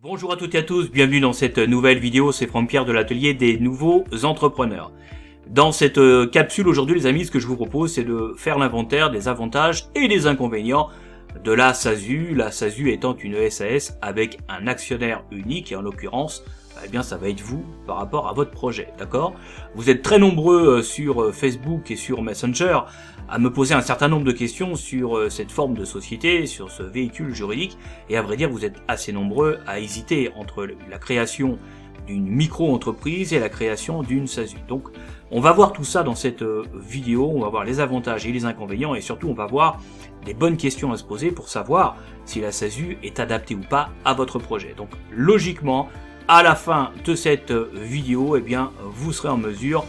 Bonjour à toutes et à tous, bienvenue dans cette nouvelle vidéo, c'est Franck-Pierre de l'atelier des nouveaux entrepreneurs. Dans cette capsule aujourd'hui les amis, ce que je vous propose c'est de faire l'inventaire des avantages et des inconvénients de la SASU étant une SAS avec un actionnaire unique et en l'occurrence, eh bien ça va être vous par rapport à votre projet, d'accord? Vous êtes très nombreux sur Facebook et sur Messenger à me poser un certain nombre de questions sur cette forme de société, sur ce véhicule juridique, et à vrai dire vous êtes assez nombreux à hésiter entre la création d'une micro-entreprise et la création d'une SASU. Donc on va voir tout ça dans cette vidéo, on va voir les avantages et les inconvénients, et surtout on va voir des bonnes questions à se poser pour savoir si la SASU est adaptée ou pas à votre projet. Donc logiquement, à la fin de cette vidéo, eh bien, vous serez en mesure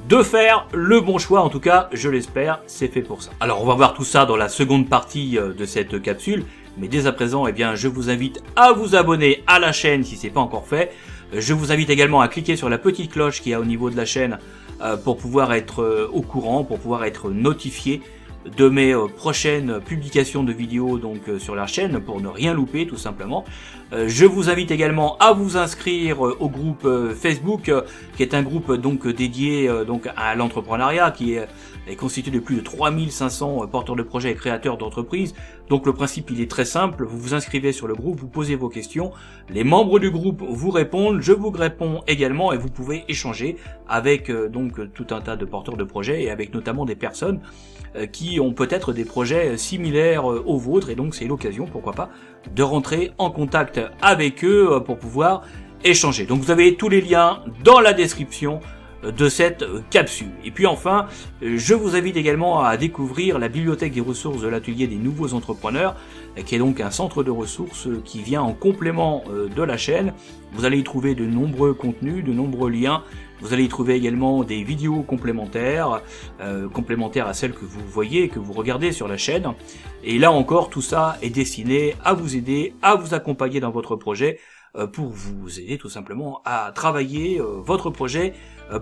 de faire le bon choix, en tout cas, je l'espère, c'est fait pour ça. Alors, on va voir tout ça dans la seconde partie de cette capsule, mais dès à présent, eh bien, je vous invite à vous abonner à la chaîne si c'est pas encore fait. Je vous invite également à cliquer sur la petite cloche qui est au niveau de la chaîne pour pouvoir être au courant, pour pouvoir être notifié de mes prochaines publications de vidéos donc sur la chaîne pour ne rien louper tout simplement. Je vous invite également à vous inscrire au groupe Facebook qui est un groupe donc dédié donc à l'entrepreneuriat qui est constitué de plus de 3500 porteurs de projets et créateurs d'entreprises. Donc le principe il est très simple, vous vous inscrivez sur le groupe, vous posez vos questions, les membres du groupe vous répondent, je vous réponds également et vous pouvez échanger avec donc tout un tas de porteurs de projets et avec notamment des personnes qui ont peut-être des projets similaires aux vôtres, et donc c'est l'occasion, pourquoi pas, de rentrer en contact avec eux pour pouvoir échanger. Donc vous avez tous les liens dans la description de cette capsule. Et puis enfin, je vous invite également à découvrir la bibliothèque des ressources de l'atelier des nouveaux entrepreneurs, qui est donc un centre de ressources qui vient en complément de la chaîne. Vous allez y trouver de nombreux contenus, de nombreux liens. Vous allez y trouver également des vidéos complémentaires, complémentaires à celles que vous voyez, que vous regardez sur la chaîne. Et là encore, tout ça est destiné à vous aider, à vous accompagner dans votre projet, pour vous aider tout simplement à travailler votre projet,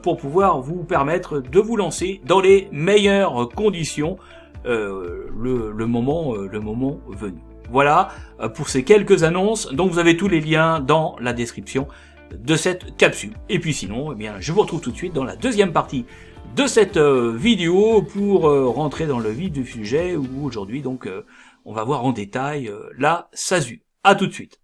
pour pouvoir vous permettre de vous lancer dans les meilleures conditions le moment venu. Voilà pour ces quelques annonces, donc vous avez tous les liens dans la description de cette capsule. Et puis sinon, eh bien, je vous retrouve tout de suite dans la deuxième partie de cette vidéo pour rentrer dans le vif du sujet où aujourd'hui donc on va voir en détail la SASU. À tout de suite.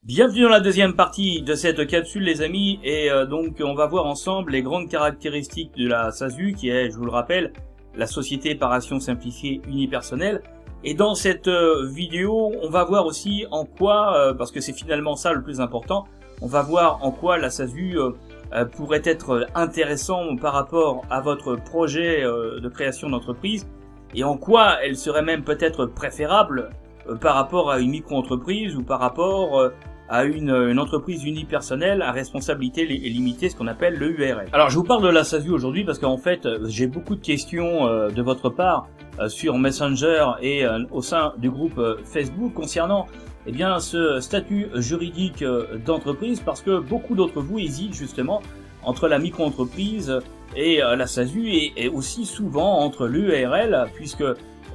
Bienvenue dans la deuxième partie de cette capsule les amis, et donc on va voir ensemble les grandes caractéristiques de la SASU qui est, je vous le rappelle, la société par action simplifiée unipersonnelle. Et dans cette vidéo on va voir aussi en quoi, parce que c'est finalement ça le plus important, on va voir en quoi la SASU pourrait être intéressant par rapport à votre projet de création d'entreprise, et en quoi elle serait même peut-être préférable par rapport à une micro-entreprise ou par rapport à une entreprise unipersonnelle à responsabilité limitée, ce qu'on appelle le URL. Alors je vous parle de la SASU aujourd'hui parce qu'en fait j'ai beaucoup de questions de votre part sur Messenger et au sein du groupe Facebook concernant eh bien ce statut juridique d'entreprise, parce que beaucoup d'entre vous hésitent justement entre la micro-entreprise et la SASU, et aussi souvent entre l'URL, puisque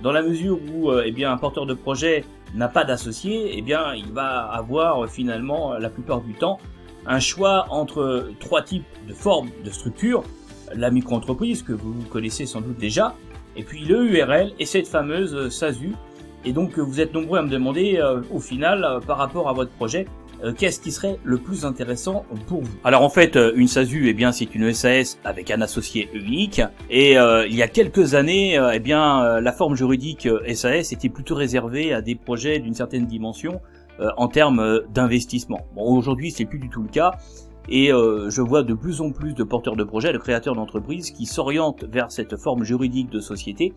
dans la mesure où eh bien un porteur de projet n'a pas d'associé, eh bien il va avoir finalement la plupart du temps un choix entre trois types de formes de structure: la micro-entreprise que vous connaissez sans doute déjà, et puis le URL et cette fameuse SASU. Et donc vous êtes nombreux à me demander au final par rapport à votre projet qu'est-ce qui serait le plus intéressant pour vous. Alors en fait, une SASU, eh bien, c'est une SAS avec un associé unique. Et il y a quelques années, eh bien, la forme juridique SAS était plutôt réservée à des projets d'une certaine dimension en termes d'investissement. Bon, aujourd'hui, c'est plus du tout le cas. Et je vois de plus en plus de porteurs de projets, de créateurs d'entreprises qui s'orientent vers cette forme juridique de société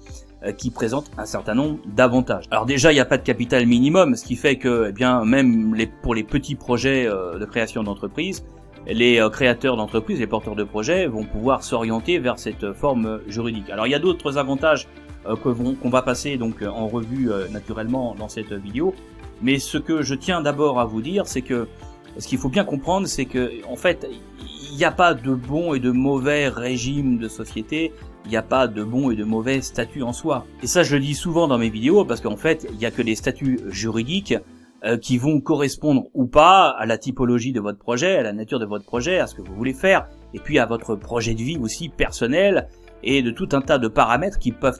qui présente un certain nombre d'avantages. Alors déjà, il n'y a pas de capital minimum, ce qui fait que, eh bien, même pour les petits projets de création d'entreprise, les créateurs d'entreprises, les porteurs de projets vont pouvoir s'orienter vers cette forme juridique. Alors il y a d'autres avantages qu'on va passer donc en revue naturellement dans cette vidéo, mais ce que je tiens d'abord à vous dire, c'est que ce qu'il faut bien comprendre, c'est que en fait, il n'y a pas de bon et de mauvais régime de société, il n'y a pas de bon et de mauvais statut en soi. Et ça, je le dis souvent dans mes vidéos, parce qu'en fait, il n'y a que des statuts juridiques qui vont correspondre ou pas à la typologie de votre projet, à la nature de votre projet, à ce que vous voulez faire, et puis à votre projet de vie aussi personnel, et de tout un tas de paramètres qui peuvent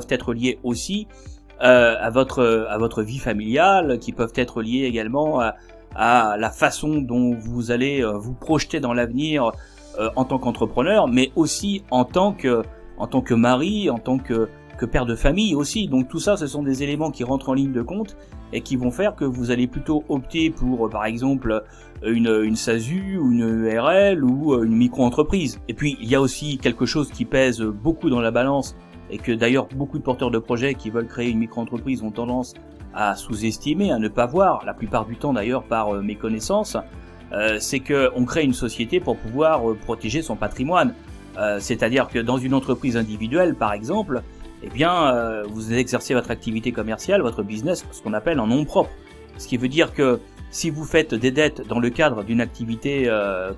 être liés aussi à votre vie familiale, qui peuvent être liés également à la façon dont vous allez vous projeter dans l'avenir en tant qu'entrepreneur, mais aussi en tant que mari, en tant que père de famille aussi. Donc tout ça, ce sont des éléments qui rentrent en ligne de compte et qui vont faire que vous allez plutôt opter pour, par exemple, une SASU ou une EURL ou une micro-entreprise. Et puis, il y a aussi quelque chose qui pèse beaucoup dans la balance et que d'ailleurs beaucoup de porteurs de projets qui veulent créer une micro-entreprise ont tendance à sous-estimer, à ne pas voir, la plupart du temps d'ailleurs par méconnaissance, c'est qu'on crée une société pour pouvoir protéger son patrimoine. C'est-à-dire que dans une entreprise individuelle, par exemple, eh bien, vous exercez votre activité commerciale, votre business, ce qu'on appelle en nom propre. Ce qui veut dire que si vous faites des dettes dans le cadre d'une activité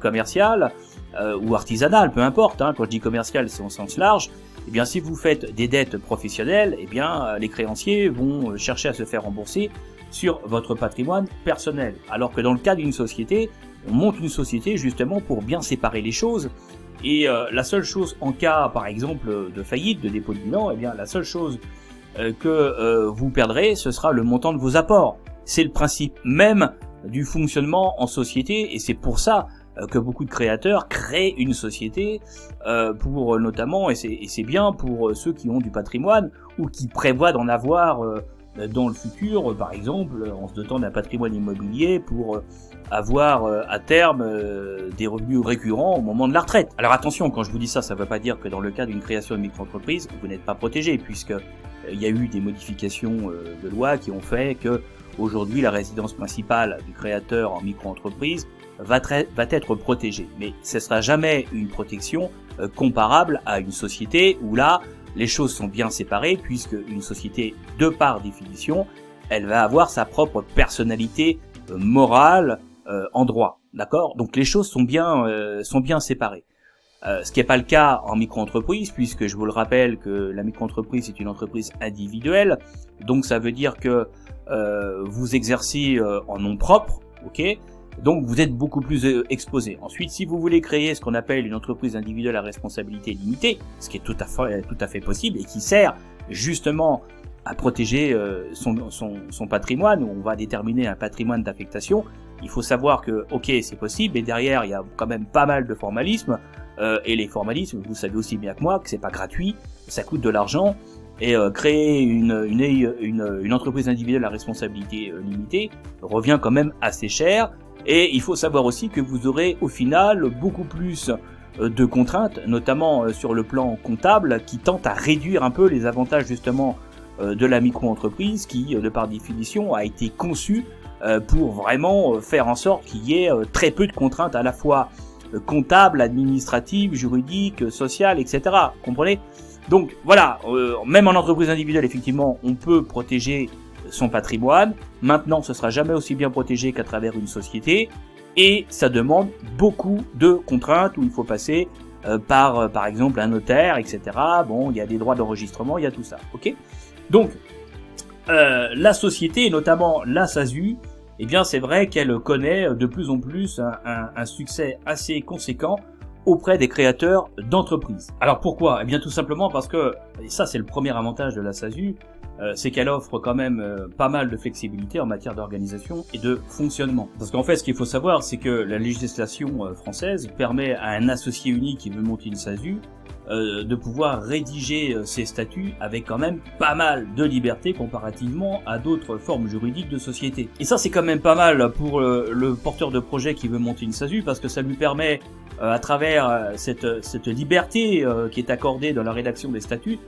commerciale ou artisanale, peu importe, hein, quand je dis commerciale, c'est au sens large, eh bien, si vous faites des dettes professionnelles, eh bien, les créanciers vont chercher à se faire rembourser sur votre patrimoine personnel. Alors que dans le cas d'une société, on monte une société justement pour bien séparer les choses. Et la seule chose en cas, par exemple, de faillite, de dépôt de bilan, eh bien, la seule chose que vous perdrez, ce sera le montant de vos apports. C'est le principe même du fonctionnement en société, et c'est pour ça que beaucoup de créateurs créent une société pour notamment, et c'est bien pour ceux qui ont du patrimoine ou qui prévoient d'en avoir dans le futur, par exemple, en se dotant d'un patrimoine immobilier pour avoir à terme des revenus récurrents au moment de la retraite. Alors attention, quand je vous dis ça, ça ne veut pas dire que dans le cas d'une création de micro-entreprise, vous n'êtes pas protégé, puisque il y a eu des modifications de loi qui ont fait que aujourd'hui la résidence principale du créateur en micro-entreprise va être protégée. Mais ce ne sera jamais une protection comparable à une société où là, les choses sont bien séparées, puisque une société, de par définition, elle va avoir sa propre personnalité morale en droit, d'accord? Donc les choses sont bien séparées. Ce qui n'est pas le cas en micro-entreprise, puisque je vous le rappelle que la micro-entreprise est une entreprise individuelle, donc ça veut dire que vous exercez en nom propre, ok? Donc vous êtes beaucoup plus exposé. Ensuite, si vous voulez créer ce qu'on appelle une entreprise individuelle à responsabilité limitée, ce qui est tout à fait possible et qui sert justement à protéger son patrimoine, où on va déterminer un patrimoine d'affectation, il faut savoir que, ok, c'est possible, mais derrière, il y a quand même pas mal de formalismes, et les formalismes, vous savez aussi bien que moi, que c'est pas gratuit, ça coûte de l'argent, et créer une entreprise individuelle à responsabilité limitée revient quand même assez cher. Et il faut savoir aussi que vous aurez au final beaucoup plus de contraintes, notamment sur le plan comptable, qui tentent à réduire un peu les avantages justement de la micro-entreprise, qui de par définition a été conçue pour vraiment faire en sorte qu'il y ait très peu de contraintes à la fois comptables, administratives, juridiques, sociales, etc. Vous comprenez ? Donc voilà, même en entreprise individuelle, effectivement, on peut protéger son patrimoine. Maintenant, ce sera jamais aussi bien protégé qu'à travers une société, et ça demande beaucoup de contraintes où il faut passer par exemple un notaire, etc. Bon, il y a des droits d'enregistrement, il y a tout ça, ok ? Donc, la société, et notamment la SASU, eh bien, c'est vrai qu'elle connaît de plus en plus un succès assez conséquent auprès des créateurs d'entreprises. Alors pourquoi ? Eh bien tout simplement parce que, et ça c'est le premier avantage de la SASU, c'est qu'elle offre quand même pas mal de flexibilité en matière d'organisation et de fonctionnement. Parce qu'en fait, ce qu'il faut savoir, c'est que la législation française permet à un associé unique qui veut monter une SASU de pouvoir rédiger ces statuts avec quand même pas mal de liberté comparativement à d'autres formes juridiques de société. Et ça c'est quand même pas mal pour le porteur de projet qui veut monter une SASU, parce que ça lui permet à travers cette liberté qui est accordée dans la rédaction des statuts,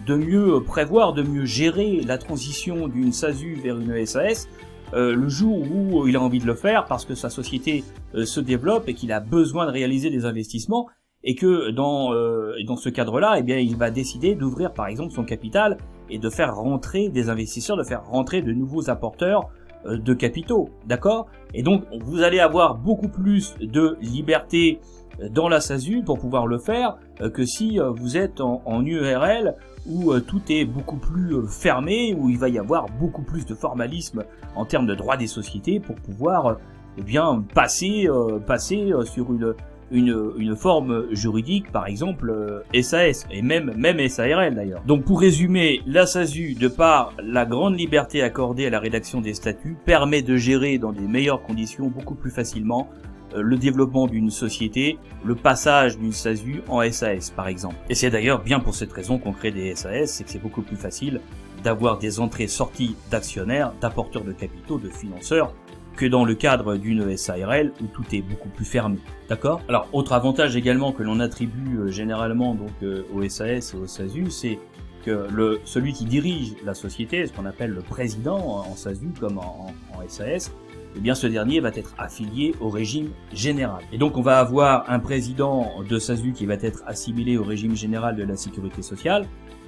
de mieux prévoir, de mieux gérer la transition d'une SASU vers une SAS le jour où il a envie de le faire, parce que sa société se développe et qu'il a besoin de réaliser des investissements, et que dans ce cadre-là, eh bien, il va décider d'ouvrir par exemple son capital et de faire rentrer des investisseurs, de faire rentrer de nouveaux apporteurs de capitaux, d'accord? Et donc vous allez avoir beaucoup plus de liberté dans la SASU pour pouvoir le faire que si vous êtes en URL où tout est beaucoup plus fermé, où il va y avoir beaucoup plus de formalisme en termes de droit des sociétés pour pouvoir eh bien passer sur une forme juridique, par exemple SAS, et même SARL d'ailleurs. Donc pour résumer, la SASU, de par la grande liberté accordée à la rédaction des statuts, permet de gérer dans des meilleures conditions, beaucoup plus facilement, le développement d'une société, le passage d'une SASU en SAS par exemple. Et c'est d'ailleurs bien pour cette raison qu'on crée des SAS, c'est que c'est beaucoup plus facile d'avoir des entrées-sorties d'actionnaires, d'apporteurs de capitaux, de financeurs, que dans le cadre d'une SARL où tout est beaucoup plus fermé. D'accord? Alors, autre avantage également que l'on attribue généralement donc aux SAS et aux SASU, c'est que celui qui dirige la société, ce qu'on appelle le président en SASU comme en SAS, eh bien ce dernier va être affilié au régime général. Et donc on va avoir un président de SASU qui va être assimilé au régime général de la sécurité sociale,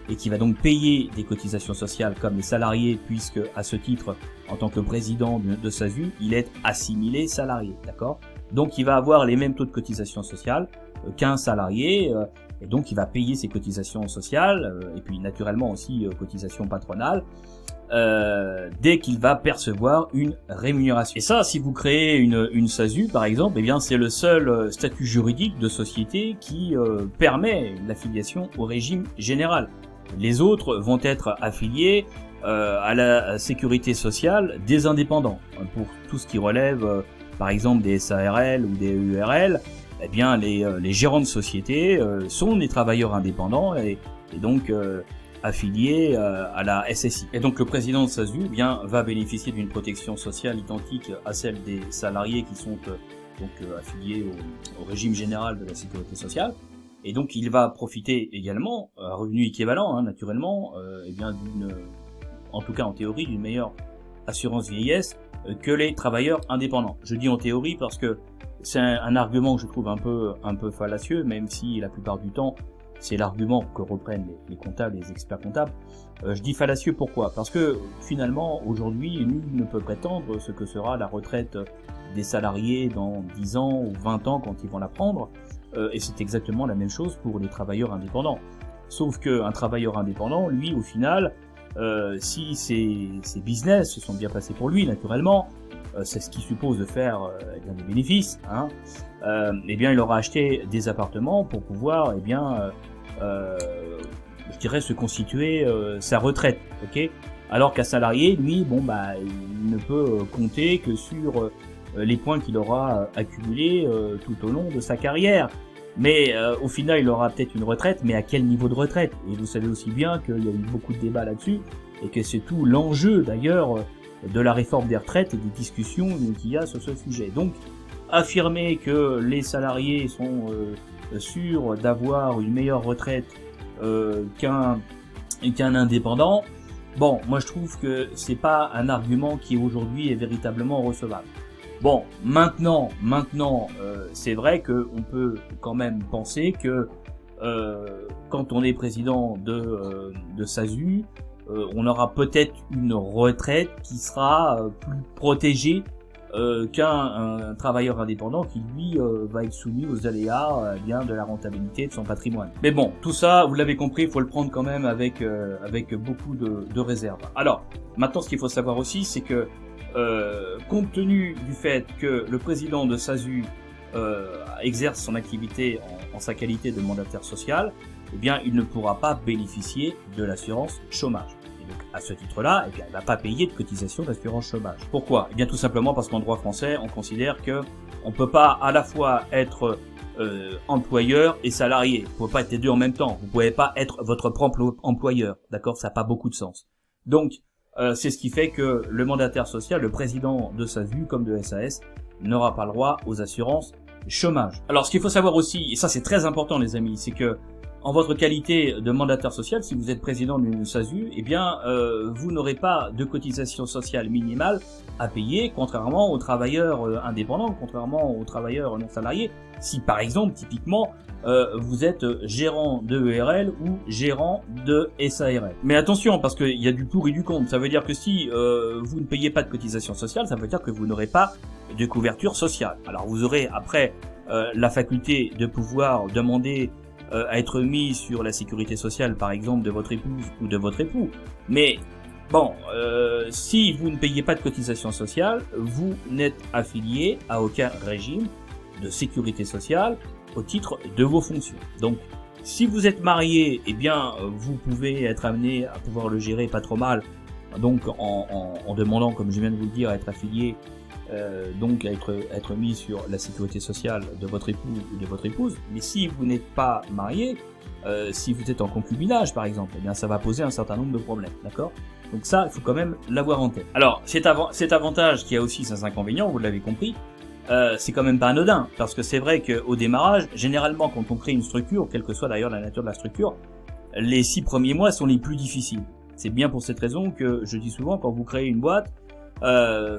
et qui va donc payer des cotisations sociales comme les salariés, puisque à ce titre, en tant que président de SASU, il est assimilé salarié, d'accord? Donc il va avoir les mêmes taux de cotisation sociale qu'un salarié, et donc il va payer ses cotisations sociales, et puis naturellement aussi cotisations patronales, dès qu'il va percevoir une rémunération. Et ça, si vous créez une SASU par exemple, eh bien c'est le seul statut juridique de société qui permet l'affiliation au régime général. Les autres vont être affiliés à la sécurité sociale des indépendants. Pour tout ce qui relève par exemple des SARL ou des URL, eh bien les gérants de société sont des travailleurs indépendants et donc affiliés à la SSI. Et donc le président de SASU eh bien va bénéficier d'une protection sociale identique à celle des salariés qui sont affiliés au régime général de la sécurité sociale. Et donc il va profiter également, à revenu équivalent naturellement, eh bien en tout cas en théorie, d'une meilleure assurance vieillesse que les travailleurs indépendants. Je dis en théorie parce que c'est un argument que je trouve un peu fallacieux, même si la plupart du temps c'est l'argument que reprennent les comptables, les experts comptables. Je dis fallacieux pourquoi? Parce que finalement aujourd'hui nul ne peut prétendre ce que sera la retraite des salariés dans 10 ans ou 20 ans quand ils vont la prendre. Et c'est exactement la même chose pour les travailleurs indépendants. Sauf qu'un travailleur indépendant, lui, au final, si ses business se sont bien passés pour lui, naturellement, c'est ce qui suppose de faire des bénéfices, eh bien il aura acheté des appartements pour pouvoir, je dirais, se constituer sa retraite, ok? Alors qu'un salarié, lui, il ne peut compter que sur les points qu'il aura accumulés tout au long de sa carrière. Mais au final, il aura peut-être une retraite, mais à quel niveau de retraite? Et vous savez aussi bien qu'il y a eu beaucoup de débats là-dessus, et que c'est tout l'enjeu d'ailleurs de la réforme des retraites et des discussions qu'il y a sur ce sujet. Donc, affirmer que les salariés sont sûrs d'avoir une meilleure retraite qu'un indépendant, bon, moi je trouve que c'est pas un argument qui aujourd'hui est véritablement recevable. Bon, maintenant, c'est vrai que on peut quand même penser que quand on est président de SASU, on aura peut-être une retraite qui sera plus protégée qu'un travailleur indépendant qui lui va être soumis aux aléas de la rentabilité de son patrimoine. Mais bon, tout ça, vous l'avez compris, il faut le prendre quand même avec beaucoup de réserve. Alors, maintenant, ce qu'il faut savoir aussi, c'est que compte tenu du fait que le président de SASU exerce son activité en sa qualité de mandataire social, eh bien, il ne pourra pas bénéficier de l'assurance chômage. Et donc, à ce titre-là, il ne va pas payer de cotisation d'assurance chômage. Pourquoi? Eh bien, tout simplement parce qu'en droit français, on considère que on peut pas à la fois être employeur et salarié. Vous pouvez pas être les deux en même temps. Vous pouvez pas être votre propre employeur. D'accord? Ça n'a pas beaucoup de sens. Donc, c'est ce qui fait que le mandataire social, le président de SASU comme de SAS, n'aura pas le droit aux assurances chômage. Alors, ce qu'il faut savoir aussi, et ça c'est très important les amis, c'est que en votre qualité de mandataire social, si vous êtes président d'une SASU, eh bien, vous n'aurez pas de cotisation sociale minimale à payer, contrairement aux travailleurs indépendants, contrairement aux travailleurs non salariés. Si par exemple, typiquement, vous êtes gérant de ERL ou gérant de SARL. Mais attention, parce qu'il y a du pour et du contre. Ça veut dire que si vous ne payez pas de cotisation sociale, ça veut dire que vous n'aurez pas de couverture sociale. Alors vous aurez après la faculté de pouvoir demander à être mis sur la sécurité sociale, par exemple, de votre épouse ou de votre époux. Mais bon, si vous ne payez pas de cotisation sociale, vous n'êtes affilié à aucun régime de sécurité sociale au titre de vos fonctions. Donc, si vous êtes marié, eh bien, vous pouvez être amené à pouvoir le gérer pas trop mal, donc en demandant, comme je viens de vous le dire, à être affilié, donc à être mis sur la sécurité sociale de votre époux ou de votre épouse. Mais si vous n'êtes pas marié, si vous êtes en concubinage par exemple, eh bien ça va poser un certain nombre de problèmes, d'accord? Donc ça, il faut quand même l'avoir en tête. Alors cet avantage qui a aussi ses inconvénients, vous l'avez compris, c'est quand même pas anodin, parce que c'est vrai qu'au démarrage, généralement quand on crée une structure, quelle que soit d'ailleurs la nature de la structure, les 6 premiers mois sont les plus difficiles. C'est bien pour cette raison que je dis souvent, quand vous créez une boîte,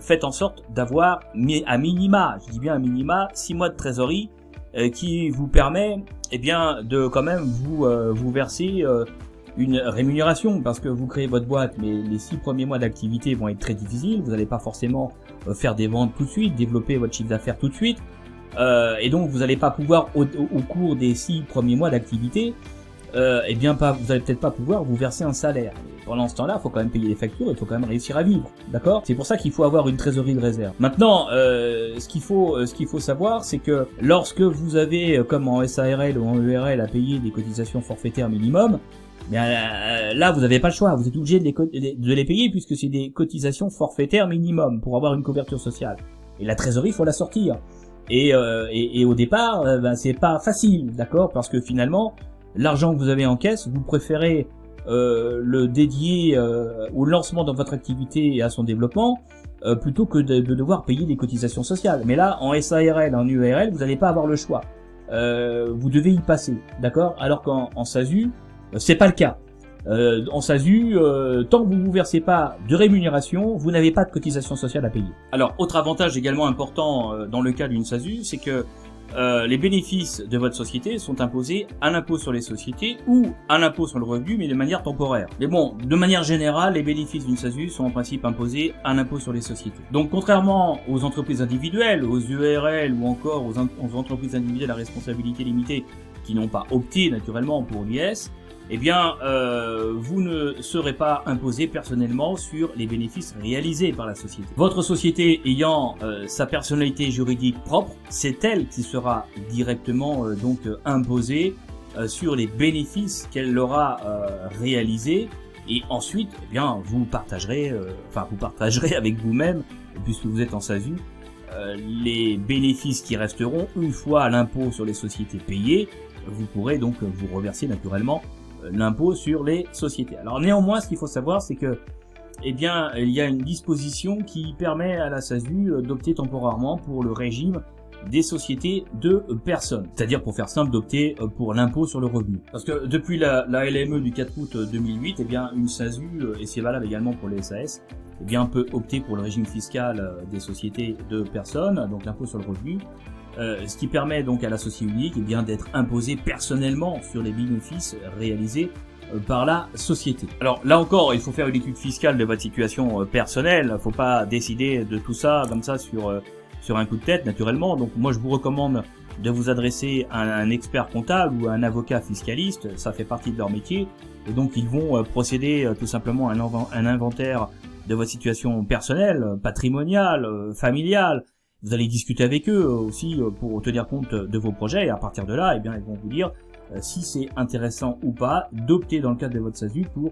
faites en sorte d'avoir à minima, je dis bien à minima, 6 mois de trésorerie qui vous permet eh bien de quand même vous verser une rémunération, parce que vous créez votre boîte, mais les 6 premiers mois d'activité vont être très difficiles, vous n'allez pas forcément faire des ventes tout de suite, développer votre chiffre d'affaires tout de suite, et donc vous n'allez pas pouvoir au cours des 6 premiers mois d'activité eh bien vous allez peut-être pas pouvoir vous verser un salaire. Pendant ce temps-là, il faut quand même payer les factures, il faut quand même réussir à vivre, d'accord? C'est pour ça qu'il faut avoir une trésorerie de réserve. Maintenant, ce qu'il faut savoir, c'est que lorsque vous avez, comme en SARL ou en ERL, à payer des cotisations forfaitaires minimum, bien là vous n'avez pas le choix, vous êtes obligé de les payer puisque c'est des cotisations forfaitaires minimum pour avoir une couverture sociale. Et la trésorerie, il faut la sortir. Et au départ, c'est pas facile, d'accord? Parce que finalement, l'argent que vous avez en caisse, vous préférez le dédier au lancement de votre activité et à son développement plutôt que de devoir payer des cotisations sociales. Mais là, en SARL, en URL, vous n'allez pas avoir le choix. Vous devez y passer, d'accord? Alors qu'en SASU, c'est pas le cas. En SASU, tant que vous vous versez pas de rémunération, vous n'avez pas de cotisation sociale à payer. Alors, autre avantage également important dans le cas d'une SASU, c'est que les bénéfices de votre société sont imposés à l'impôt sur les sociétés ou à l'impôt sur le revenu, mais de manière temporaire. Mais bon, de manière générale, les bénéfices d'une SASU sont en principe imposés à l'impôt sur les sociétés. Donc contrairement aux entreprises individuelles, aux URL ou encore aux entreprises individuelles à responsabilité limitée qui n'ont pas opté naturellement pour l'IS, eh bien, vous ne serez pas imposé personnellement sur les bénéfices réalisés par la société. Votre société ayant sa personnalité juridique propre, c'est elle qui sera directement imposée sur les bénéfices qu'elle aura réalisés. Et ensuite, eh bien, vous partagerez avec vous-même, puisque vous êtes en SASU, les bénéfices qui resteront une fois l'impôt sur les sociétés payé. Vous pourrez donc vous reverser naturellement l'impôt sur les sociétés. Alors néanmoins, ce qu'il faut savoir, c'est que, eh bien, il y a une disposition qui permet à la SASU d'opter temporairement pour le régime des sociétés de personnes. C'est-à-dire, pour faire simple, d'opter pour l'impôt sur le revenu. Parce que depuis la LME du 4 août 2008, eh bien, une SASU, et c'est valable également pour les SAS, eh bien, peut opter pour le régime fiscal des sociétés de personnes, donc l'impôt sur le revenu. Ce qui permet donc à l'associé unique eh bien d'être imposé personnellement sur les bénéfices réalisés par la société. Alors là encore, il faut faire une étude fiscale de votre situation personnelle. Faut pas décider de tout ça comme ça sur un coup de tête naturellement. Donc moi je vous recommande de vous adresser à un expert comptable ou à un avocat fiscaliste. Ça fait partie de leur métier et donc ils vont procéder tout simplement à un inventaire de votre situation personnelle, patrimoniale, familiale. Vous allez discuter avec eux aussi pour tenir compte de vos projets et à partir de là, eh bien, ils vont vous dire si c'est intéressant ou pas d'opter dans le cadre de votre SASU pour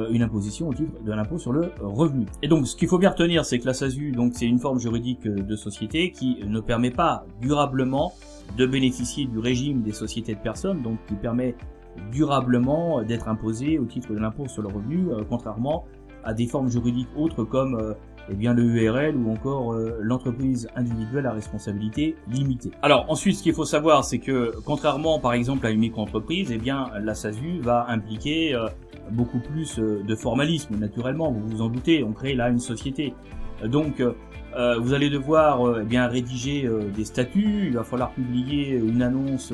une imposition au titre de l'impôt sur le revenu. Et donc, ce qu'il faut bien retenir, c'est que la SASU, donc, c'est une forme juridique de société qui ne permet pas durablement de bénéficier du régime des sociétés de personnes, donc qui permet durablement d'être imposé au titre de l'impôt sur le revenu, contrairement à des formes juridiques autres comme eh bien le URL ou encore l'entreprise individuelle à responsabilité limitée. Alors ensuite, ce qu'il faut savoir, c'est que contrairement par exemple à une micro-entreprise, eh bien la SASU va impliquer beaucoup plus de formalisme, naturellement, vous vous en doutez, on crée là une société. Donc vous allez devoir eh bien rédiger des statuts, il va falloir publier une annonce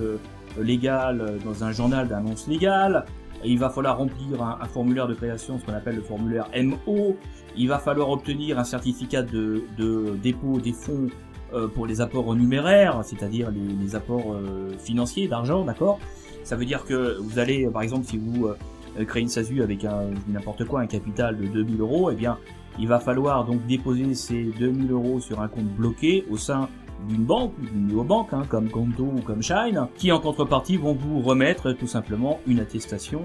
légale dans un journal d'annonce légale, il va falloir remplir un formulaire de création, ce qu'on appelle le formulaire MO, il va falloir obtenir un certificat de dépôt des fonds pour les apports en numéraire, c'est-à-dire les apports financiers d'argent, d'accord. Ça veut dire que vous allez, par exemple, si vous créez une SASU avec n'importe quoi, un capital de 2000 €, eh bien, il va falloir donc déposer ces 2000 € sur un compte bloqué au sein d'une banque, d'une néobanque, comme Conto ou comme Shine, qui en contrepartie vont vous remettre tout simplement une attestation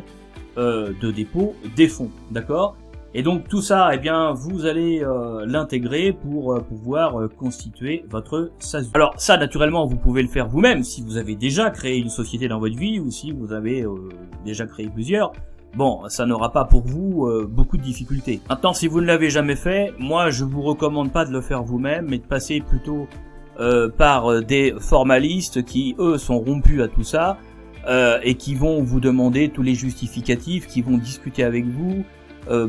de dépôt des fonds, d'accord. Et donc tout ça, eh bien, vous allez l'intégrer pour pouvoir constituer votre SASU. Alors ça, naturellement, vous pouvez le faire vous-même si vous avez déjà créé une société dans votre vie ou si vous avez déjà créé plusieurs. Bon, ça n'aura pas pour vous beaucoup de difficultés. Maintenant, si vous ne l'avez jamais fait, moi, je vous recommande pas de le faire vous-même, mais de passer plutôt par des formalistes qui, eux, sont rompus à tout ça et qui vont vous demander tous les justificatifs, qui vont discuter avec vous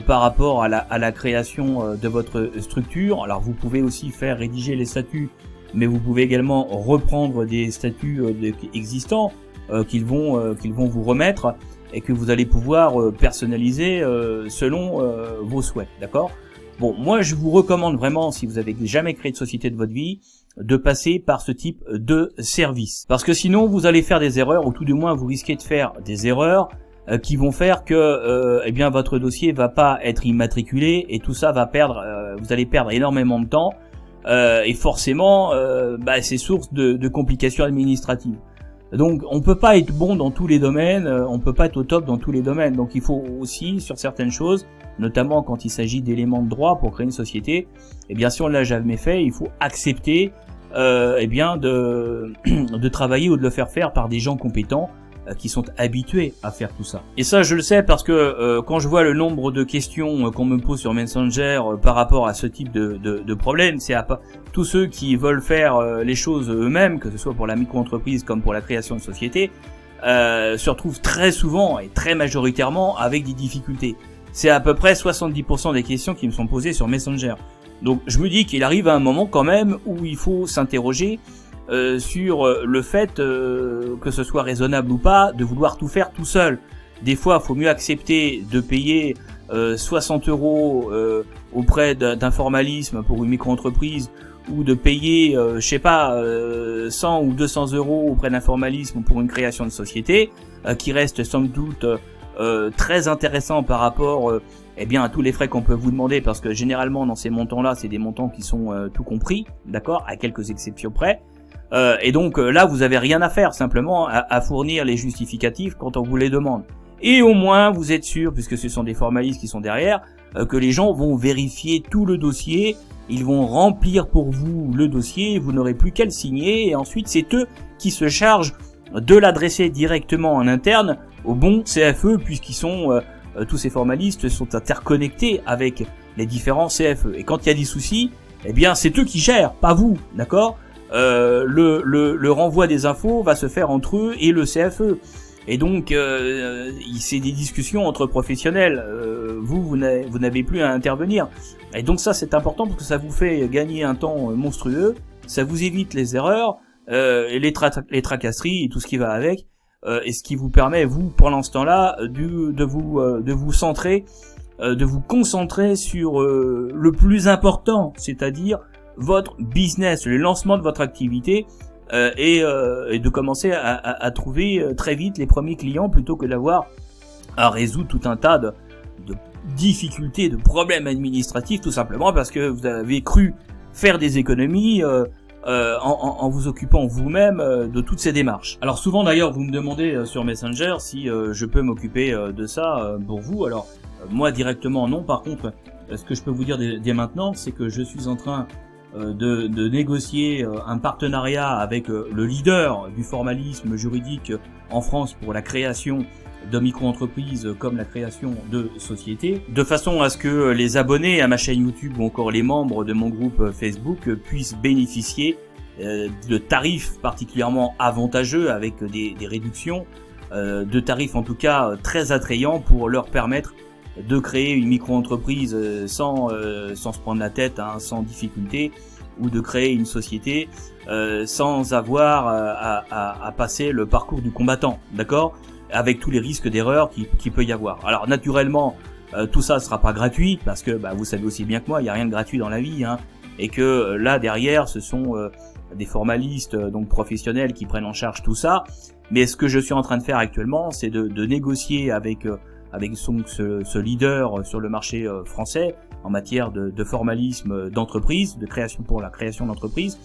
par rapport à la création de votre structure. Alors, vous pouvez aussi faire rédiger les statuts, mais vous pouvez également reprendre des statuts existants qu'ils vont vous remettre et que vous allez pouvoir personnaliser selon vos souhaits, d'accord? Bon, moi je vous recommande vraiment, si vous avez jamais créé de société de votre vie, de passer par ce type de service. Parce que sinon vous allez faire des erreurs, ou tout du moins vous risquez de faire des erreurs qui vont faire que eh bien votre dossier va pas être immatriculé et tout ça va perdre, vous allez perdre énormément de temps et forcément c'est source de complications administratives. Donc on peut pas être bon dans tous les domaines, on peut pas être au top dans tous les domaines. Donc il faut aussi, sur certaines choses, notamment quand il s'agit d'éléments de droit pour créer une société, eh bien si on l'a jamais fait, il faut accepter eh bien de travailler ou de le faire faire par des gens compétents qui sont habitués à faire tout ça. Et ça je le sais parce que quand je vois le nombre de questions qu'on me pose sur Messenger par rapport à ce type de problème, c'est à tous ceux qui veulent faire les choses eux-mêmes, que ce soit pour la micro-entreprise comme pour la création de société, se retrouvent très souvent et très majoritairement avec des difficultés. C'est à peu près 70% des questions qui me sont posées sur Messenger. Donc je me dis qu'il arrive à un moment quand même où il faut s'interroger sur le fait que ce soit raisonnable ou pas de vouloir tout faire tout seul. Des fois, il faut mieux accepter de payer 60 € auprès d'un formalisme pour une micro-entreprise ou de payer, 100 ou 200 € auprès d'un formalisme pour une création de société, qui reste somme toute très intéressant par rapport eh bien à tous les frais qu'on peut vous demander, parce que généralement dans ces montants-là, c'est des montants qui sont tout compris, d'accord, à quelques exceptions près. Et donc là, vous avez rien à faire, simplement à fournir les justificatifs quand on vous les demande. Et au moins, vous êtes sûr, puisque ce sont des formalistes qui sont derrière, que les gens vont vérifier tout le dossier, ils vont remplir pour vous le dossier, vous n'aurez plus qu'à le signer, et ensuite c'est eux qui se chargent de l'adresser directement en interne au bon CFE, puisqu'ils sont tous ces formalistes sont interconnectés avec les différents CFE. Et quand il y a des soucis, eh bien c'est eux qui gèrent, pas vous, d'accord? Le renvoi des infos va se faire entre eux et le CFE. Et donc c'est des discussions entre professionnels. Vous n'avez plus à intervenir. Et donc ça c'est important parce que ça vous fait gagner un temps monstrueux. Ça vous évite les erreurs, et les tracasseries et tout ce qui va avec. Et ce qui vous permet, vous, pendant ce temps-là, de vous centrer, de vous concentrer sur le plus important, c'est-à-dire votre business, le lancement de votre activité, et de commencer à trouver très vite les premiers clients plutôt que d'avoir à résoudre tout un tas de difficultés, de problèmes administratifs, tout simplement parce que vous avez cru faire des économies en vous occupant vous-même de toutes ces démarches. Alors souvent d'ailleurs vous me demandez sur Messenger si je peux m'occuper de ça pour vous. Alors moi directement non, par contre ce que je peux vous dire dès maintenant, c'est que je suis en train de négocier un partenariat avec le leader du formalisme juridique en France pour la création de micro-entreprises comme la création de sociétés, de façon à ce que les abonnés à ma chaîne YouTube ou encore les membres de mon groupe Facebook puissent bénéficier de tarifs particulièrement avantageux avec des réductions, de tarifs en tout cas très attrayants pour leur permettre de créer une micro-entreprise sans se prendre la tête, hein, sans difficulté, ou de créer une société sans avoir à passer le parcours du combattant, d'accord, avec tous les risques d'erreur qu'il peut y avoir. Alors naturellement, tout ça ne sera pas gratuit, parce que vous savez aussi bien que moi, il n'y a rien de gratuit dans la vie, hein, et que là derrière, ce sont des formalistes donc professionnels qui prennent en charge tout ça. Mais ce que je suis en train de faire actuellement, c'est de négocier avec ce leader sur le marché français en matière de formalisme d'entreprise, de création pour la création d'entreprise,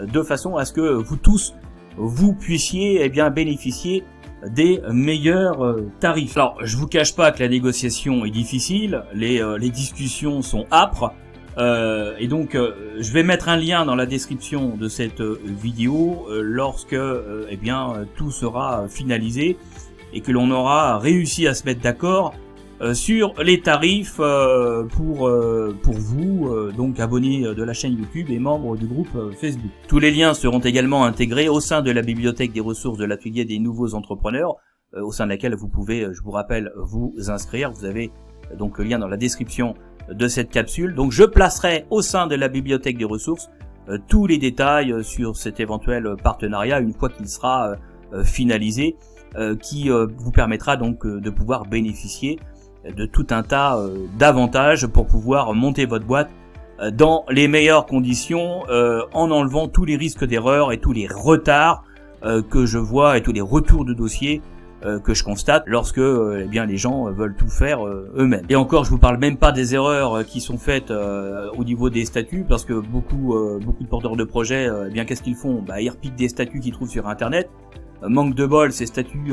de façon à ce que vous tous, vous puissiez bénéficier des meilleurs tarifs. Alors, je vous cache pas que la négociation est difficile, les discussions sont âpres, et donc je vais mettre un lien dans la description de cette vidéo lorsque tout sera finalisé et que l'on aura réussi à se mettre d'accord sur les tarifs pour vous, donc abonnés de la chaîne YouTube et membres du groupe Facebook. Tous les liens seront également intégrés au sein de la bibliothèque des ressources de l'atelier des nouveaux entrepreneurs, au sein de laquelle vous pouvez, je vous rappelle, vous inscrire. Vous avez donc le lien dans la description de cette capsule. Donc je placerai au sein de la bibliothèque des ressources tous les détails sur cet éventuel partenariat une fois qu'il sera finalisé, qui vous permettra donc de pouvoir bénéficier de tout un tas d'avantages pour pouvoir monter votre boîte dans les meilleures conditions, en enlevant tous les risques d'erreur et tous les retards que je vois et tous les retours de dossiers que je constate lorsque les gens veulent tout faire eux-mêmes. Et encore, je vous parle même pas des erreurs qui sont faites au niveau des statuts, parce que beaucoup de porteurs de projets, qu'est-ce qu'ils font? Ils repiquent des statuts qu'ils trouvent sur internet. Manque de bol, ces statuts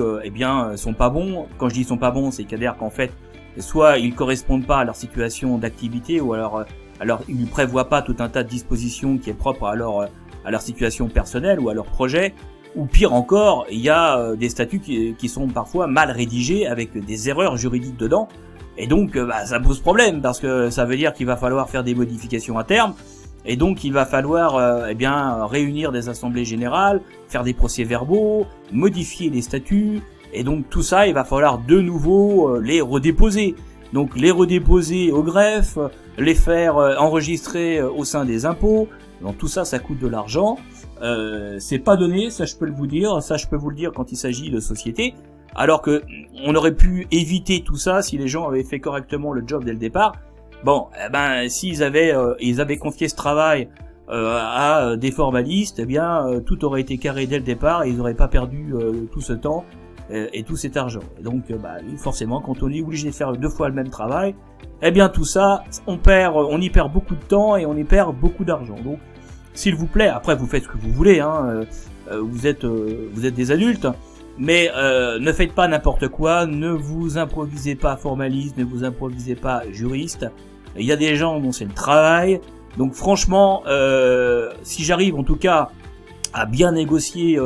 sont pas bons. Quand je dis sont pas bons, c'est qu'à-dire qu'en fait, soit ils correspondent pas à leur situation d'activité, ou alors ils ne prévoient pas tout un tas de dispositions qui est propre à leur situation personnelle ou à leur projet. Ou pire encore, il y a des statuts qui sont parfois mal rédigés avec des erreurs juridiques dedans. Et donc ça pose problème, parce que ça veut dire qu'il va falloir faire des modifications à terme. Et donc il va falloir réunir des assemblées générales, faire des procès-verbaux, modifier les statuts, et donc tout ça il va falloir de nouveau les redéposer. Donc les redéposer au greffe, les faire enregistrer au sein des impôts. Donc tout ça, ça coûte de l'argent. C'est pas donné, ça je peux vous le dire quand il s'agit de sociétés. Alors que on aurait pu éviter tout ça si les gens avaient fait correctement le job dès le départ. Bon, s'ils avaient confié ce travail à des formalistes, tout aurait été carré dès le départ et ils n'auraient pas perdu tout ce temps et tout cet argent. Et donc, forcément, quand on est obligé de faire 2 fois le même travail, tout ça, on y perd beaucoup de temps et on y perd beaucoup d'argent. Donc, s'il vous plaît, après vous faites ce que vous voulez, hein, vous êtes des adultes. Mais ne faites pas n'importe quoi, ne vous improvisez pas formaliste, ne vous improvisez pas juriste. Il y a des gens dont c'est le travail. Donc franchement, si j'arrive en tout cas à bien négocier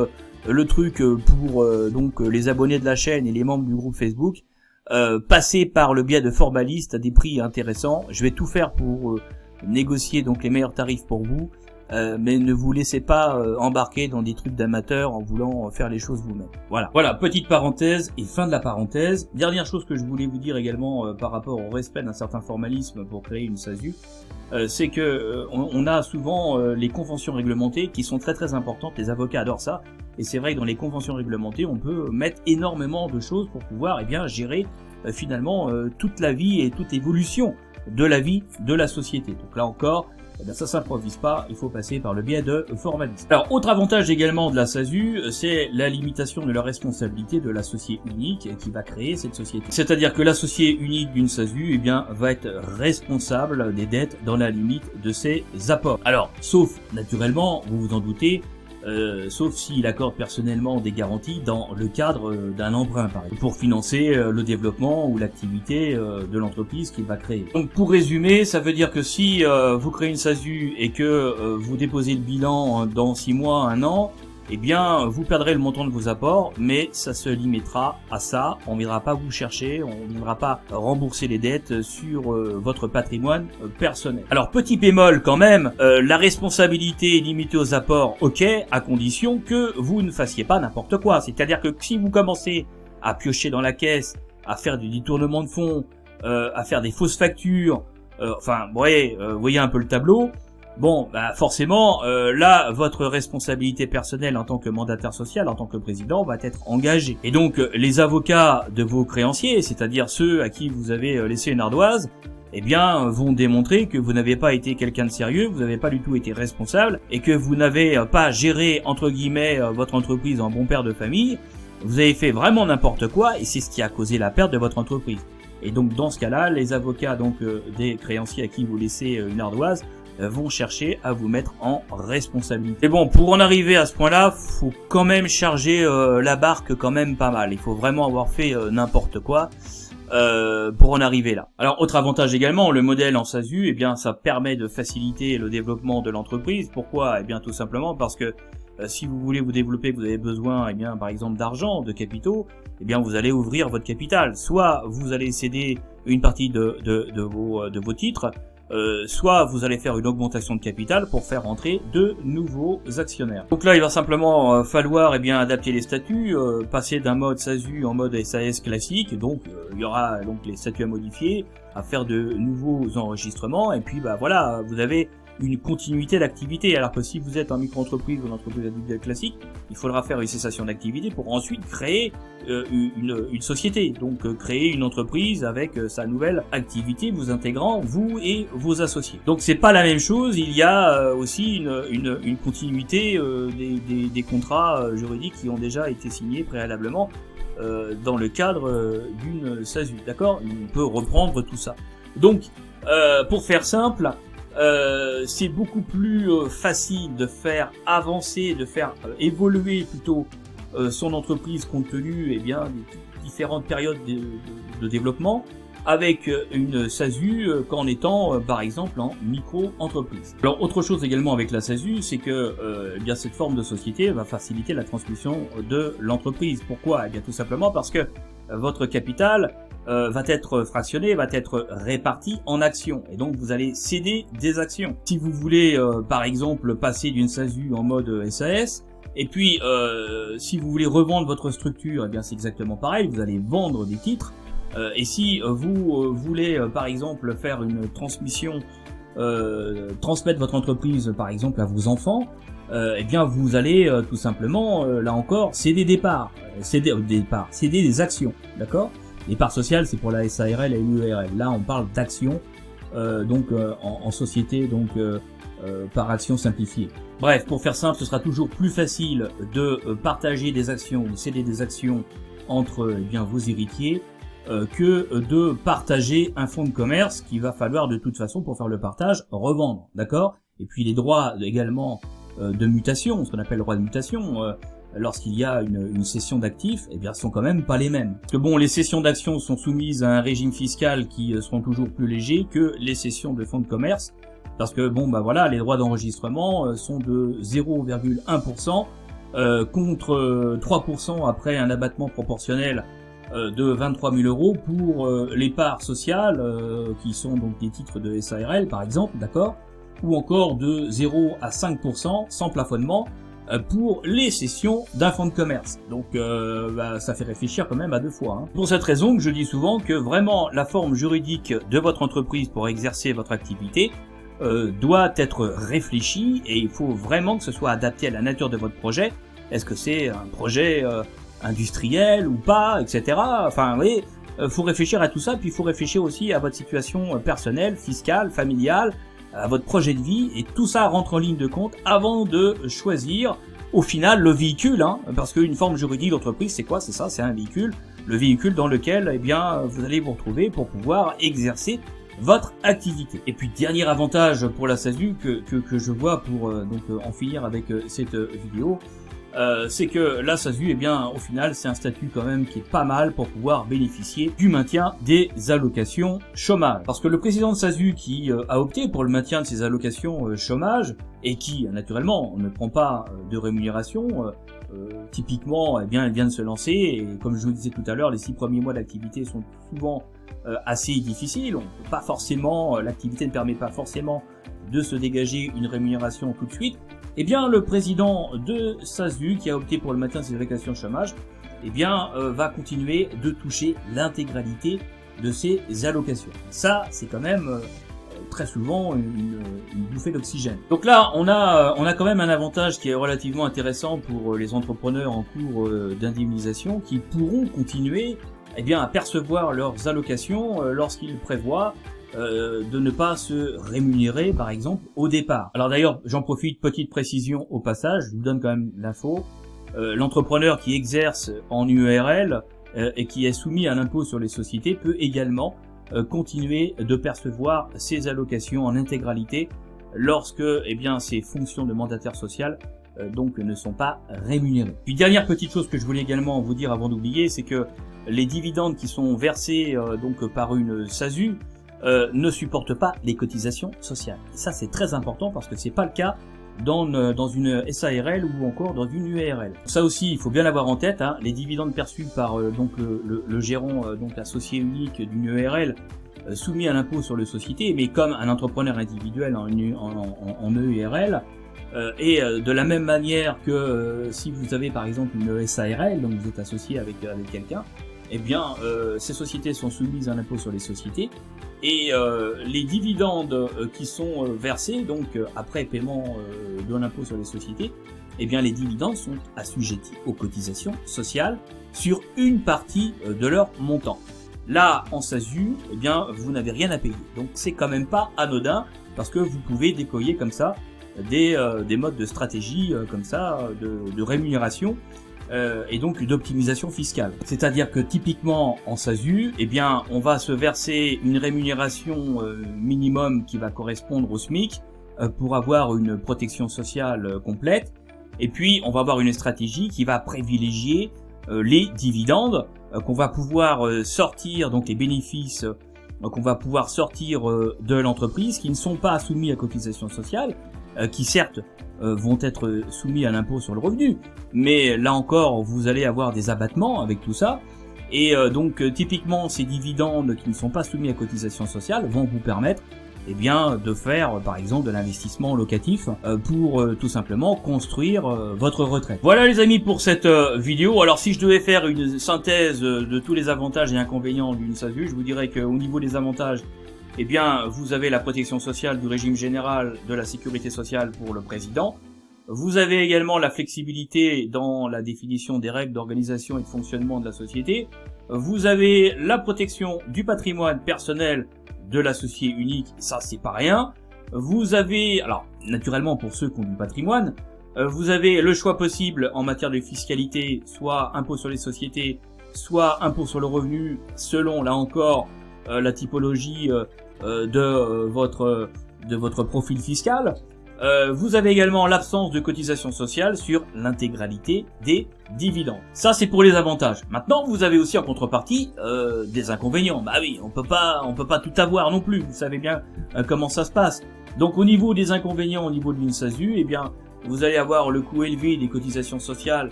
le truc pour donc les abonnés de la chaîne et les membres du groupe Facebook, passer par le biais de formalistes à des prix intéressants, je vais tout faire pour négocier donc les meilleurs tarifs pour vous. Mais ne vous laissez pas embarquer dans des trucs d'amateurs en voulant faire les choses vous-même. Voilà, petite parenthèse et fin de la parenthèse. Dernière chose que je voulais vous dire également par rapport au respect d'un certain formalisme pour créer une SASU, c'est que on a souvent les conventions réglementées qui sont très très importantes. Les avocats adorent ça, et c'est vrai que dans les conventions réglementées, on peut mettre énormément de choses pour pouvoir gérer finalement toute la vie et toute évolution de la vie de la société. Donc là encore, ça s'improvise pas, il faut passer par le biais de formalisme. Alors, autre avantage également de la SASU, c'est la limitation de la responsabilité de l'associé unique qui va créer cette société. C'est-à-dire que l'associé unique d'une SASU, va être responsable des dettes dans la limite de ses apports. Alors, sauf, naturellement, vous vous en doutez, sauf s'il accorde personnellement des garanties dans le cadre d'un emprunt, par exemple, pour financer le développement ou l'activité de l'entreprise qu'il va créer. Donc pour résumer, ça veut dire que si vous créez une SASU et que vous déposez le bilan dans 6 mois, 1 an, eh bien, vous perdrez le montant de vos apports, mais ça se limitera à ça. On ne viendra pas vous chercher, on ne viendra pas rembourser les dettes sur votre patrimoine personnel. Alors, petit bémol quand même, la responsabilité est limitée aux apports, ok, à condition que vous ne fassiez pas n'importe quoi. C'est-à-dire que si vous commencez à piocher dans la caisse, à faire du détournement de fonds, à faire des fausses factures, vous voyez un peu le tableau. Bon, bah forcément, là, votre responsabilité personnelle en tant que mandataire social, en tant que président, va être engagée. Et donc, les avocats de vos créanciers, c'est-à-dire ceux à qui vous avez laissé une ardoise, eh bien, vont démontrer que vous n'avez pas été quelqu'un de sérieux, vous n'avez pas du tout été responsable, et que vous n'avez pas géré, entre guillemets, votre entreprise en bon père de famille. Vous avez fait vraiment n'importe quoi, et c'est ce qui a causé la perte de votre entreprise. Et donc, dans ce cas-là, les avocats des créanciers à qui vous laissez une ardoise vont chercher à vous mettre en responsabilité. Et bon, pour en arriver à ce point-là, faut quand même charger la barque quand même pas mal. Il faut vraiment avoir fait n'importe quoi pour en arriver là. Alors, autre avantage également, le modèle en SASU, eh bien, ça permet de faciliter le développement de l'entreprise. Pourquoi ? Eh bien, tout simplement parce que si vous voulez vous développer, que vous avez besoin, eh bien, par exemple, d'argent, de capitaux, eh bien, vous allez ouvrir votre capital. Soit vous allez céder une partie de vos titres, soit vous allez faire une augmentation de capital pour faire rentrer de nouveaux actionnaires. Donc là, il va simplement falloir adapter les statuts, passer d'un mode SASU en mode SAS classique. Donc il y aura donc les statuts à modifier, à faire de nouveaux enregistrements, et puis voilà, vous avez une continuité d'activité, alors que si vous êtes en micro-entreprise ou en entreprise individuelle classique, il faudra faire une cessation d'activité pour ensuite créer une société, donc créer une entreprise avec sa nouvelle activité, vous intégrant vous et vos associés. Donc c'est pas la même chose, il y a aussi une continuité des contrats juridiques qui ont déjà été signés préalablement dans le cadre d'une SASU, d'accord ? On peut reprendre tout ça. Donc, pour faire simple, c'est beaucoup plus facile de faire avancer, de faire évoluer plutôt son entreprise compte tenu des différentes périodes de développement avec une SASU qu'en étant par exemple en micro-entreprise. Alors autre chose également avec la SASU, c'est que cette forme de société va faciliter la transmission de l'entreprise. Pourquoi ? Eh bien tout simplement parce que votre capital va être fractionné, va être réparti en actions, et donc vous allez céder des actions. Si vous voulez par exemple passer d'une SASU en mode SAS, et puis si vous voulez revendre votre structure, eh bien c'est exactement pareil, vous allez vendre des titres, et si vous voulez par exemple faire une transmission, transmettre votre entreprise par exemple à vos enfants, eh bien vous allez tout simplement là encore céder des parts, céder des actions, d'accord ? Les parts sociales, c'est pour la SARL et l'URL. Là, on parle d'actions, en société, par action simplifiée. Bref, pour faire simple, ce sera toujours plus facile de partager des actions ou céder des actions entre vos héritiers que de partager un fonds de commerce qu'il va falloir de toute façon pour faire le partage revendre, d'accord ? Et puis les droits également de mutation, ce qu'on appelle le droit de mutation, lorsqu'il y a une cession d'actifs, eh bien, sont quand même pas les mêmes. Parce que bon, les cessions d'actions sont soumises à un régime fiscal qui seront toujours plus légers que les cessions de fonds de commerce, parce que bon, les droits d'enregistrement sont de 0,1% contre 3% après un abattement proportionnel de 23 000 € pour les parts sociales qui sont donc des titres de SARL par exemple, d'accord, ou encore de 0 à 5% sans plafonnement pour les cessions d'un fonds de commerce. Donc ça fait réfléchir quand même à deux fois. Hein. Pour cette raison que je dis souvent que vraiment la forme juridique de votre entreprise pour exercer votre activité doit être réfléchie, et il faut vraiment que ce soit adapté à la nature de votre projet. Est-ce que c'est un projet industriel ou pas, etc. Enfin, vous voyez, faut réfléchir à tout ça, puis il faut réfléchir aussi à votre situation personnelle, fiscale, familiale, à votre projet de vie, et tout ça rentre en ligne de compte avant de choisir au final le véhicule, hein, parce qu'une forme juridique d'entreprise, c'est quoi ? C'est ça, c'est un véhicule, le véhicule dans lequel vous allez vous retrouver pour pouvoir exercer votre activité. Et puis dernier avantage pour la SASU que je vois pour en finir avec cette vidéo, c'est que la SASU, eh bien, au final, c'est un statut quand même qui est pas mal pour pouvoir bénéficier du maintien des allocations chômage. Parce que le président de SASU qui a opté pour le maintien de ces allocations chômage et qui, naturellement, ne prend pas de rémunération, typiquement, eh bien, elle vient de se lancer et comme je vous le disais tout à l'heure, les 6 premiers mois d'activité sont souvent assez difficiles. On peut pas forcément, l'activité ne permet pas forcément de se dégager une rémunération tout de suite. Eh bien, le président de SASU, qui a opté pour le maintien de ses allocations chômage, eh bien, va continuer de toucher l'intégralité de ces allocations. Ça, c'est quand même très souvent une bouffée d'oxygène. Donc là, on a quand même un avantage qui est relativement intéressant pour les entrepreneurs en cours d'indemnisation, qui pourront continuer, eh bien, à percevoir leurs allocations lorsqu'ils prévoient de ne pas se rémunérer, par exemple, au départ. Alors d'ailleurs, j'en profite, petite précision au passage, je vous donne quand même l'info. L'entrepreneur qui exerce en URL et qui est soumis à l'impôt sur les sociétés peut également continuer de percevoir ses allocations en intégralité lorsque, eh bien, ses fonctions de mandataire social donc ne sont pas rémunérées. Puis dernière petite chose que je voulais également vous dire avant d'oublier, c'est que les dividendes qui sont versés donc par une SASU ne supportent pas les cotisations sociales. Et ça, c'est très important parce que c'est pas le cas dans une SARL ou encore dans une URL. Ça aussi, il faut bien l'avoir en tête, hein, les dividendes perçus par donc le gérant donc associé unique d'une URL soumis à l'impôt sur les sociétés, mais comme un entrepreneur individuel en EURL, et de la même manière que si vous avez par exemple une SARL, donc vous êtes associé avec quelqu'un, eh bien ces sociétés sont soumises à l'impôt sur les sociétés, et les dividendes qui sont versés, donc après paiement de l'impôt sur les sociétés, eh bien les dividendes sont assujettis aux cotisations sociales sur une partie de leur montant. Là, en SASU, eh bien vous n'avez rien à payer. Donc c'est quand même pas anodin, parce que vous pouvez déployer comme ça des modes de stratégie comme ça de rémunération et donc d'optimisation fiscale. C'est-à-dire que typiquement en SASU, eh bien on va se verser une rémunération minimum qui va correspondre au SMIC pour avoir une protection sociale complète, et puis on va avoir une stratégie qui va privilégier les dividendes qu'on va pouvoir sortir, donc les bénéfices qu'on va pouvoir sortir de l'entreprise, qui ne sont pas soumis à cotisation sociale, qui certes vont être soumis à l'impôt sur le revenu, mais là encore vous allez avoir des abattements avec tout ça, et donc typiquement ces dividendes qui ne sont pas soumis à cotisation sociale vont vous permettre eh bien de faire par exemple de l'investissement locatif pour tout simplement construire votre retraite. Voilà les amis pour cette vidéo. Alors si je devais faire une synthèse de tous les avantages et inconvénients d'une SASU, je vous dirais qu'au niveau des avantages, eh bien, vous avez la protection sociale du régime général de la sécurité sociale pour le président. Vous avez également la flexibilité dans la définition des règles d'organisation et de fonctionnement de la société. Vous avez la protection du patrimoine personnel de l'associé unique, ça c'est pas rien. Vous avez, alors naturellement pour ceux qui ont du patrimoine, vous avez le choix possible en matière de fiscalité, soit impôt sur les sociétés, soit impôt sur le revenu, selon là encore la typologie de votre profil fiscal. Vous avez également l'absence de cotisation sociale sur l'intégralité des dividendes. Ça c'est pour les avantages. Maintenant vous avez aussi en contrepartie des inconvénients. Bah oui, on peut pas tout avoir non plus. Vous savez bien comment ça se passe. Donc au niveau des inconvénients, au niveau d'une SASU, eh bien vous allez avoir le coût élevé des cotisations sociales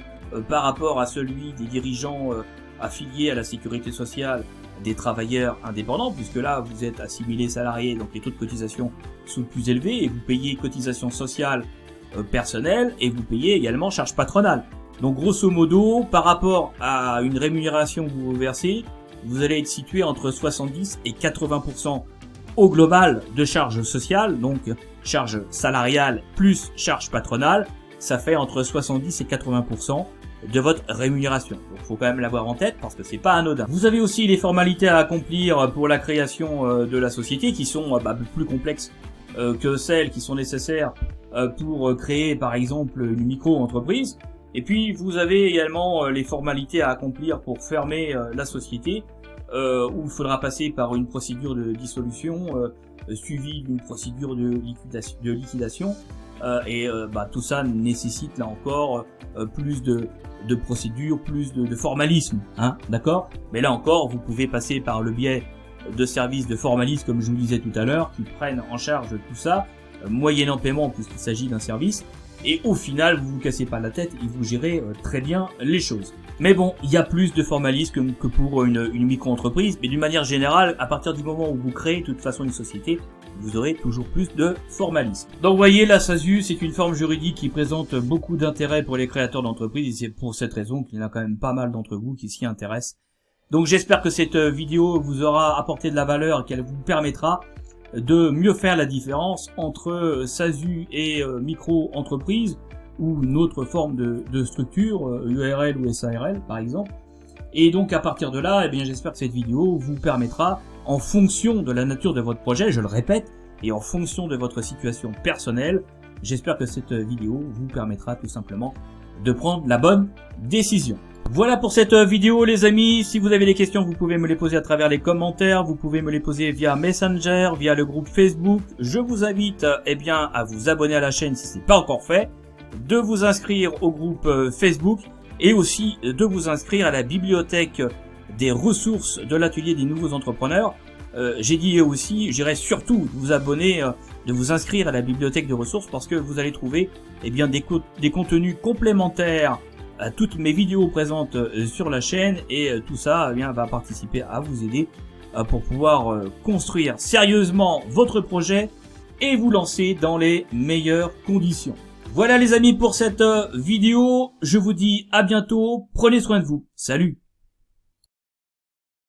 par rapport à celui des dirigeants affiliés à la sécurité sociale des travailleurs indépendants, puisque là vous êtes assimilé salarié, donc les taux de cotisation sont plus élevés, et vous payez cotisation sociale personnelle, et vous payez également charges patronales. Donc grosso modo, par rapport à une rémunération que vous versez, vous allez être situé entre 70 et 80% au global de charges sociales, donc charges salariales plus charges patronales, ça fait entre 70 et 80% de votre rémunération. Donc faut quand même l'avoir en tête parce que c'est pas anodin. Vous avez aussi les formalités à accomplir pour la création de la société qui sont plus complexes que celles qui sont nécessaires pour créer par exemple une micro-entreprise. Et puis vous avez également les formalités à accomplir pour fermer la société où il faudra passer par une procédure de dissolution suivie d'une procédure de liquidation. Tout ça nécessite là encore plus de procédures, plus de formalisme, hein, d'accord? Mais là encore, vous pouvez passer par le biais de services de formalisme, comme je vous le disais tout à l'heure, qui prennent en charge tout ça, moyennant paiement puisqu'il s'agit d'un service, et au final, vous vous cassez pas la tête et vous gérez très bien les choses. Mais bon, il y a plus de formalisme que pour une micro-entreprise, mais d'une manière générale, à partir du moment où vous créez de toute façon une société, vous aurez toujours plus de formalisme. Donc vous voyez, la SASU, c'est une forme juridique qui présente beaucoup d'intérêt pour les créateurs d'entreprises, et c'est pour cette raison qu'il y en a quand même pas mal d'entre vous qui s'y intéressent. Donc j'espère que cette vidéo vous aura apporté de la valeur et qu'elle vous permettra de mieux faire la différence entre SASU et micro-entreprise, ou une autre forme de structure, URL ou SARL par exemple. Et donc à partir de là, j'espère que cette vidéo vous permettra, en fonction de la nature de votre projet, je le répète, et en fonction de votre situation personnelle, j'espère que cette vidéo vous permettra tout simplement de prendre la bonne décision. Voilà pour cette vidéo les amis. Si vous avez des questions, vous pouvez me les poser à travers les commentaires, vous pouvez me les poser via Messenger, via le groupe Facebook. Je vous invite à vous abonner à la chaîne si ce n'est pas encore fait, de vous inscrire au groupe Facebook et aussi de vous inscrire à la bibliothèque des ressources de l'atelier des nouveaux entrepreneurs. J'ai dit aussi, j'irai surtout vous abonner, de vous inscrire à la bibliothèque de ressources parce que vous allez trouver des contenus complémentaires à toutes mes vidéos présentes sur la chaîne, et tout ça va participer à vous aider pour pouvoir construire sérieusement votre projet et vous lancer dans les meilleures conditions. Voilà les amis pour cette vidéo, je vous dis à bientôt, prenez soin de vous, salut!